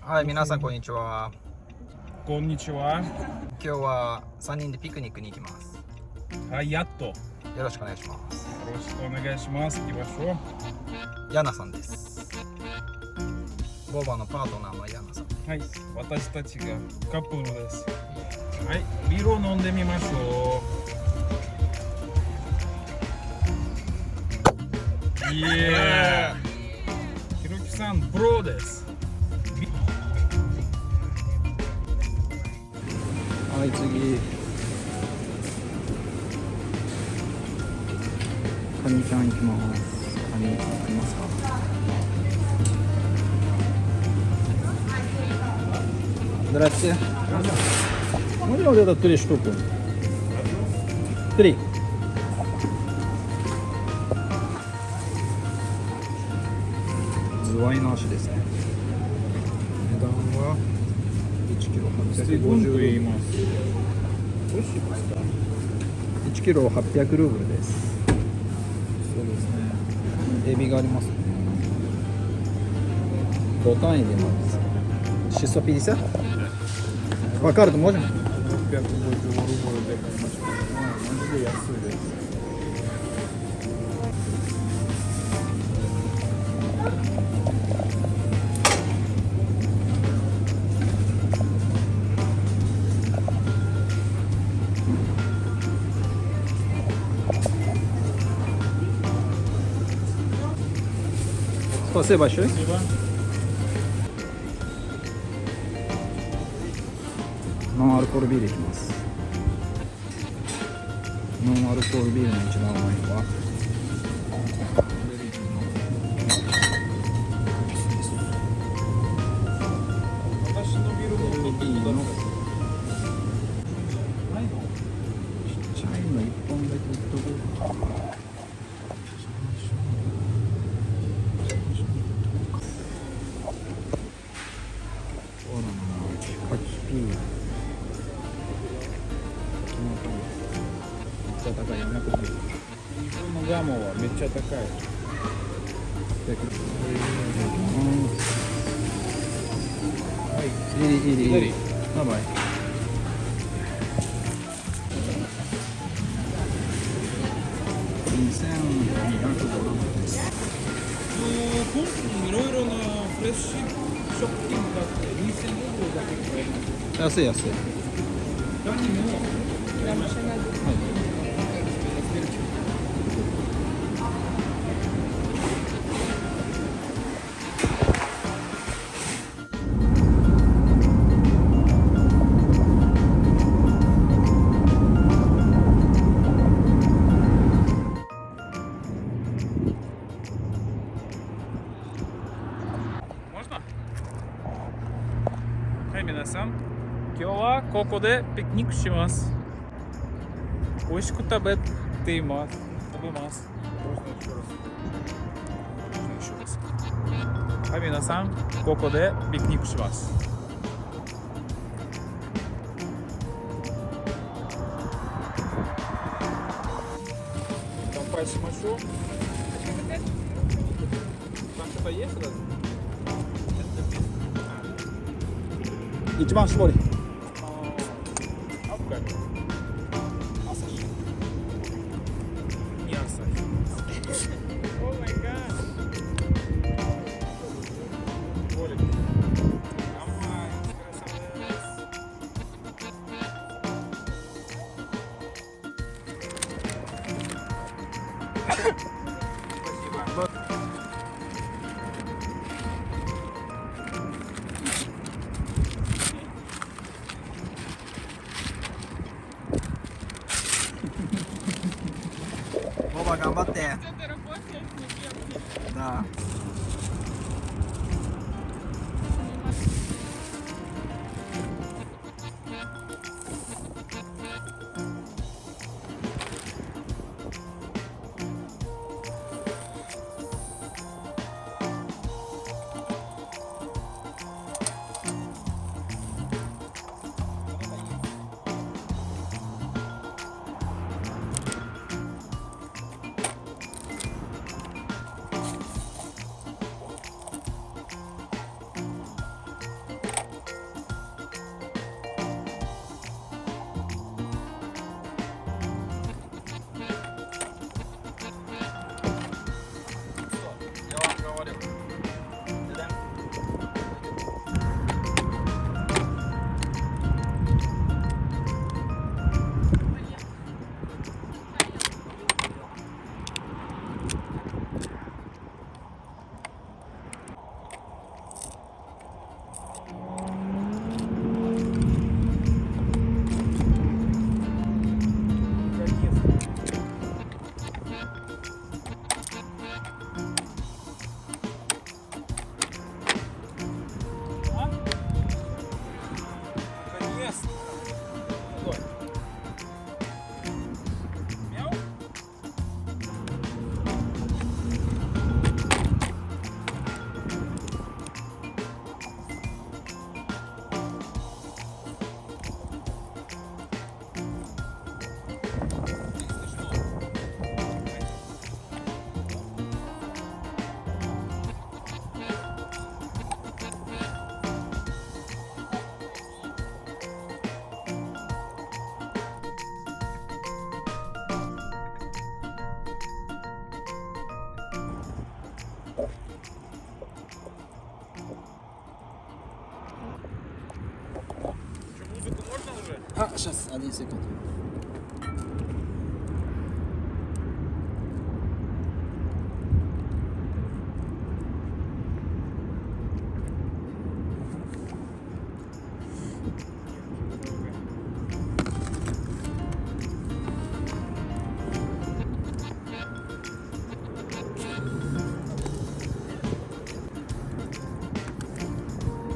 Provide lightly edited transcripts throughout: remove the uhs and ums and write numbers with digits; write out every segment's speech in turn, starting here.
はい、皆さんこんにちは。こんにちは。今日は3人でピクニックに行きます。はい、やっと。よよろしくお願いします。ろしくお願いします。行きましょう。ヤナさんです。ボーバのパートナーのヤナさん。はい、私たちがカップルです。はい、ビールを飲んでみましょう。イエーイ。ひろきさん、プロです。はい、次。カニちゃん行きます。カニありますか？Здрасте. Можно вот это 3 штуки? 3. Звай нашиですね。値段は1キロ850ルーブル。1キロ800ルーブルです。そうですね。エビがありますね。5単位でなんです。650? По карту можем? 650ルーブルで買いました。マジで安いです。Спасибо большое. Спасибо. ノンアルコールビールいきます。ノンアルコールビールの一番うまいのは私のビールもベリーのちっちゃいの1本だけ売っとこうか。そうだな、カキピー。めっちゃ高いよね、これ。日本のガモはめっちゃ高い。はい。いい。バイバイ。2250です。本当にいろいろなフレッシュショッピングがあって2000ルーブルだけ買えます。安い。他にも買いました。はい、皆さん、今日はここでピクニックします。美味しく食べます。はい、皆さん、ここでピクニックします。乾杯しましょう。一番絞り。ボバ頑張って。なあ。А, сейчас, 1 секунду.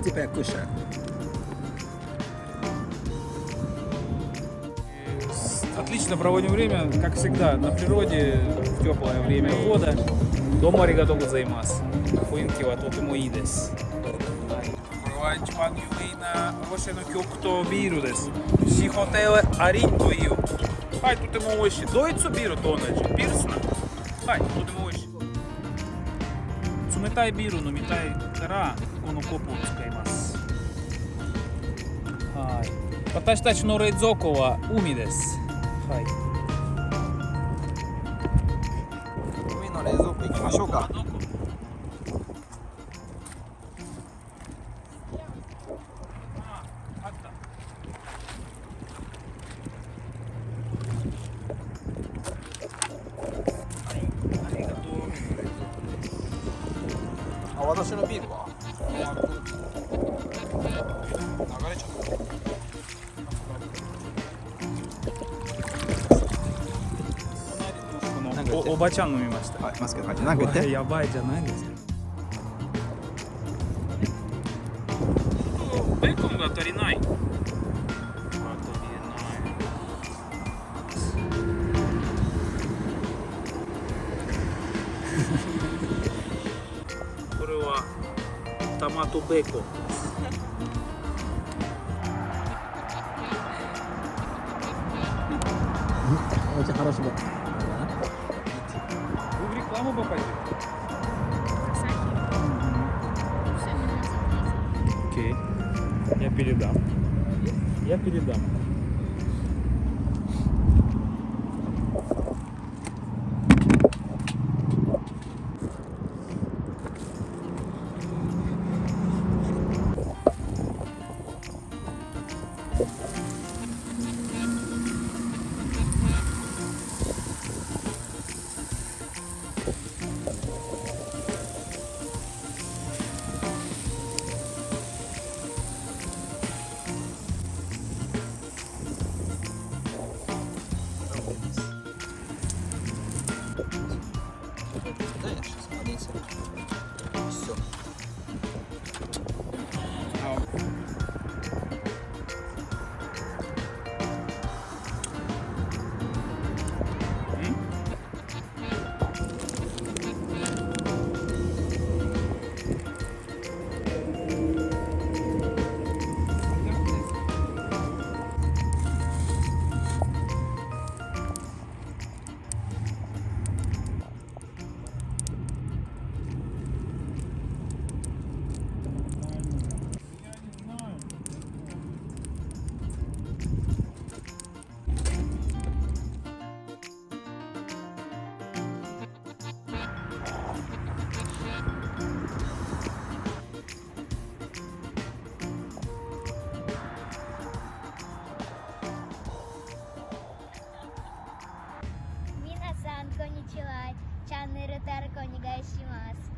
Типа я кушаю. Отлично проводим время, как всегда, на природе, в теплое время года. До моря готовы заниматься. Фуинки ва тотемо ii desu. これは一番有名なロシアの極東ビールです。シホテルアリンという。はい、とても美味しい。ドイツビールと同じ。ピルスナー。はい、とても美味しい。冷たいビール飲みたいからこのコップを使います。はい。私たちの冷蔵庫は海です。はい。海の冷蔵庫行きましょうか。あった。はい、ありがとう。あ、私のビールは流れちゃった。おばちゃん飲みました。はい、マスク入って。なんか言って。やばいじゃないですか。ベーコンが足りない。これはトマトベーコン。Очень хороший был. Вы в рекламу попали? Окей. Я передам. Я передам. Все. Minasan, konnichiwa. チャンネル登録お願いします。